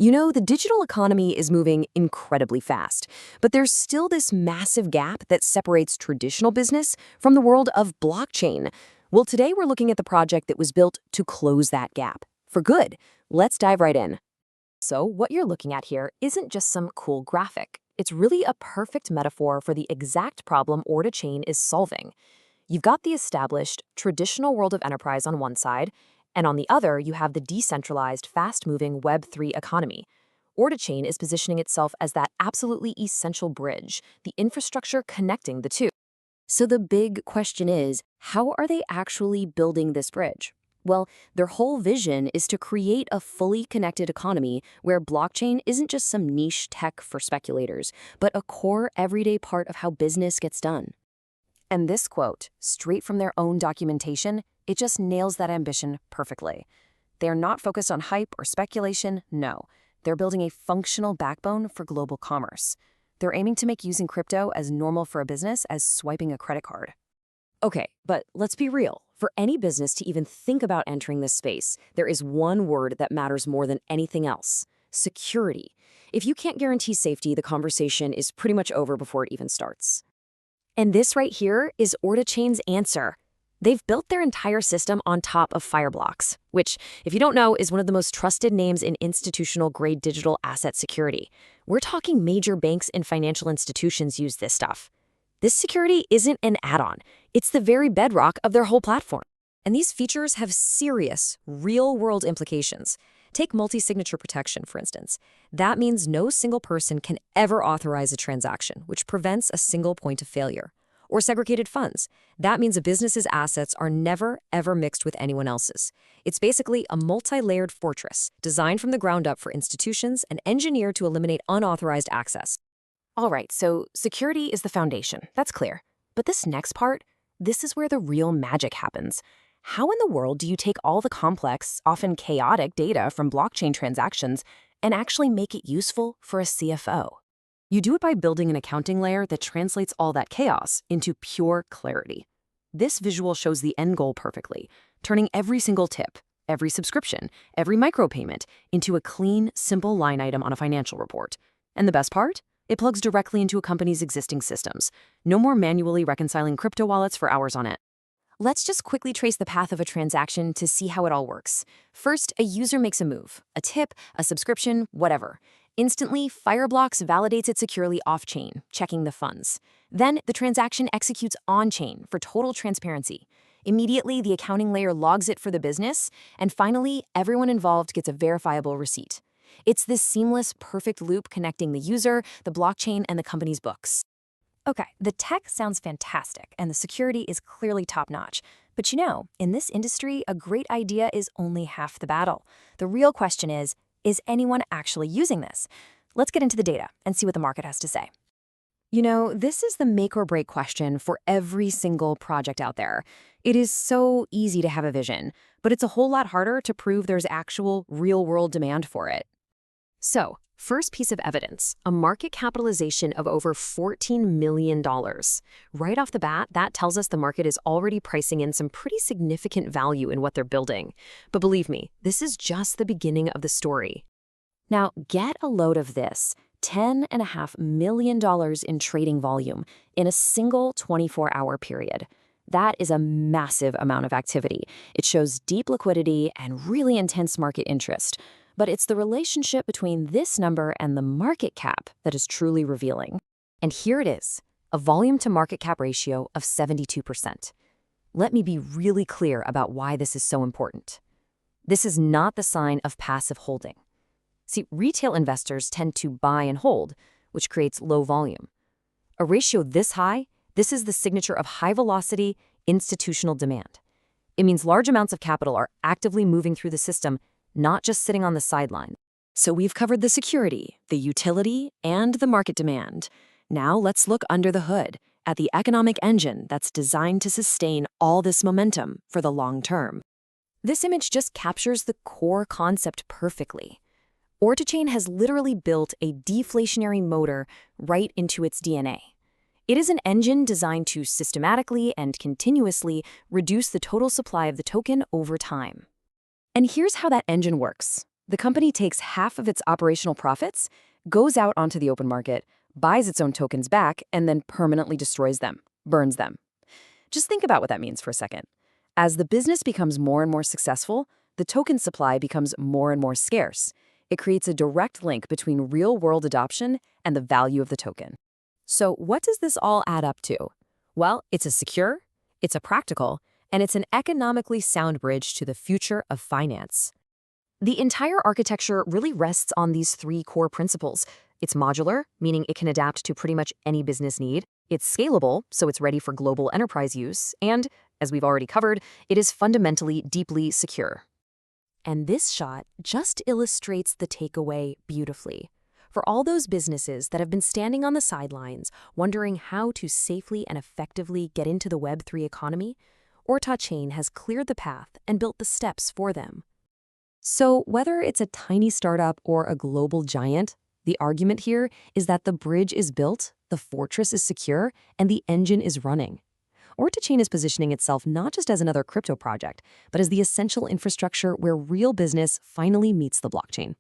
The digital economy is moving incredibly fast, but there's still this massive gap that separates traditional business from the world of blockchain. Well, today we're looking at the project that was built to close that gap. For good. Let's dive right in. So, what you're looking at here isn't just some cool graphic. It's really a perfect metaphor for the exact problem Ortachain is solving. You've got the established, traditional world of enterprise on one side, and on the other, you have the decentralized, fast-moving Web3 economy. Ortachain is positioning itself as that absolutely essential bridge, the infrastructure connecting the two. So the big question is, how are they actually building this bridge? Well, their whole vision is to create a fully connected economy where blockchain isn't just some niche tech for speculators, but a core everyday part of how business gets done. And this quote, straight from their own documentation, it just nails that ambition perfectly. They are not focused on hype or speculation, no. They're building a functional backbone for global commerce. They're aiming to make using crypto as normal for a business as swiping a credit card. Okay, but let's be real. For any business to even think about entering this space, there is one word that matters more than anything else: security. If you can't guarantee safety, the conversation is pretty much over before it even starts. And this right here is Ortachain's answer. They've built their entire system on top of Fireblocks, which, if you don't know, is one of the most trusted names in institutional-grade digital asset security. We're talking major banks and financial institutions use this stuff. This security isn't an add-on. It's the very bedrock of their whole platform. And these features have serious, real-world implications. Take multi-signature protection, for instance. That means no single person can ever authorize a transaction, which prevents a single point of failure. Or segregated funds. That means a business's assets are never, ever mixed with anyone else's. It's basically a multi-layered fortress, designed from the ground up for institutions and engineered to eliminate unauthorized access. All right, so security is the foundation. That's clear. But this next part, this is where the real magic happens. How in the world do you take all the complex, often chaotic data from blockchain transactions and actually make it useful for a CFO? You do it by building an accounting layer that translates all that chaos into pure clarity. This visual shows the end goal perfectly, turning every single tip, every subscription, every micropayment into a clean, simple line item on a financial report. And the best part? It plugs directly into a company's existing systems. No more manually reconciling crypto wallets for hours on end. Let's just quickly trace the path of a transaction to see how it all works. First, a user makes a move, a tip, a subscription, whatever. Instantly, Fireblocks validates it securely off-chain, checking the funds. Then, the transaction executes on-chain for total transparency. Immediately, the accounting layer logs it for the business, and finally, everyone involved gets a verifiable receipt. It's this seamless, perfect loop connecting the user, the blockchain, and the company's books. Okay, the tech sounds fantastic, and the security is clearly top-notch. But in this industry, a great idea is only half the battle. The real question is anyone actually using this? Let's get into the data and see what the market has to say. This is the make or break question for every single project out there. It is so easy to have a vision, but it's a whole lot harder to prove there's actual real-world demand for it. So, first piece of evidence, a market capitalization of over $14 million. Right off the bat, that tells us the market is already pricing in some pretty significant value in what they're building. But believe me, this is just the beginning of the story. Now, get a load of this. $10.5 million in trading volume in a single 24-hour period. That is a massive amount of activity. It shows deep liquidity and really intense market interest. But it's the relationship between this number and the market cap that is truly revealing. And here it is, a volume to market cap ratio of 72%. Let me be really clear about why this is so important. This is not the sign of passive holding. See, retail investors tend to buy and hold, which creates low volume. A ratio this high, this is the signature of high-velocity institutional demand. It means large amounts of capital are actively moving through the system, not just sitting on the sideline. So we've covered the security, the utility, and the market demand. Now let's look under the hood at the economic engine that's designed to sustain all this momentum for the long term. This image just captures the core concept perfectly. Ortachain has literally built a deflationary motor right into its DNA. It is an engine designed to systematically and continuously reduce the total supply of the token over time. And here's how that engine works. The company takes half of its operational profits, goes out onto the open market, buys its own tokens back, and then permanently destroys them, burns them. Just think about what that means for a second. As the business becomes more and more successful, the token supply becomes more and more scarce. It creates a direct link between real-world adoption and the value of the token. So what does this all add up to? Well, it's a secure, it's a practical, and it's an economically sound bridge to the future of finance. The entire architecture really rests on these three core principles. It's modular, meaning it can adapt to pretty much any business need. It's scalable, so it's ready for global enterprise use. And, as we've already covered, it is fundamentally deeply secure. And this shot just illustrates the takeaway beautifully. For all those businesses that have been standing on the sidelines, wondering how to safely and effectively get into the Web3 economy, Ortachain has cleared the path and built the steps for them. So whether it's a tiny startup or a global giant, the argument here is that the bridge is built, the fortress is secure, and the engine is running. Ortachain is positioning itself not just as another crypto project, but as the essential infrastructure where real business finally meets the blockchain.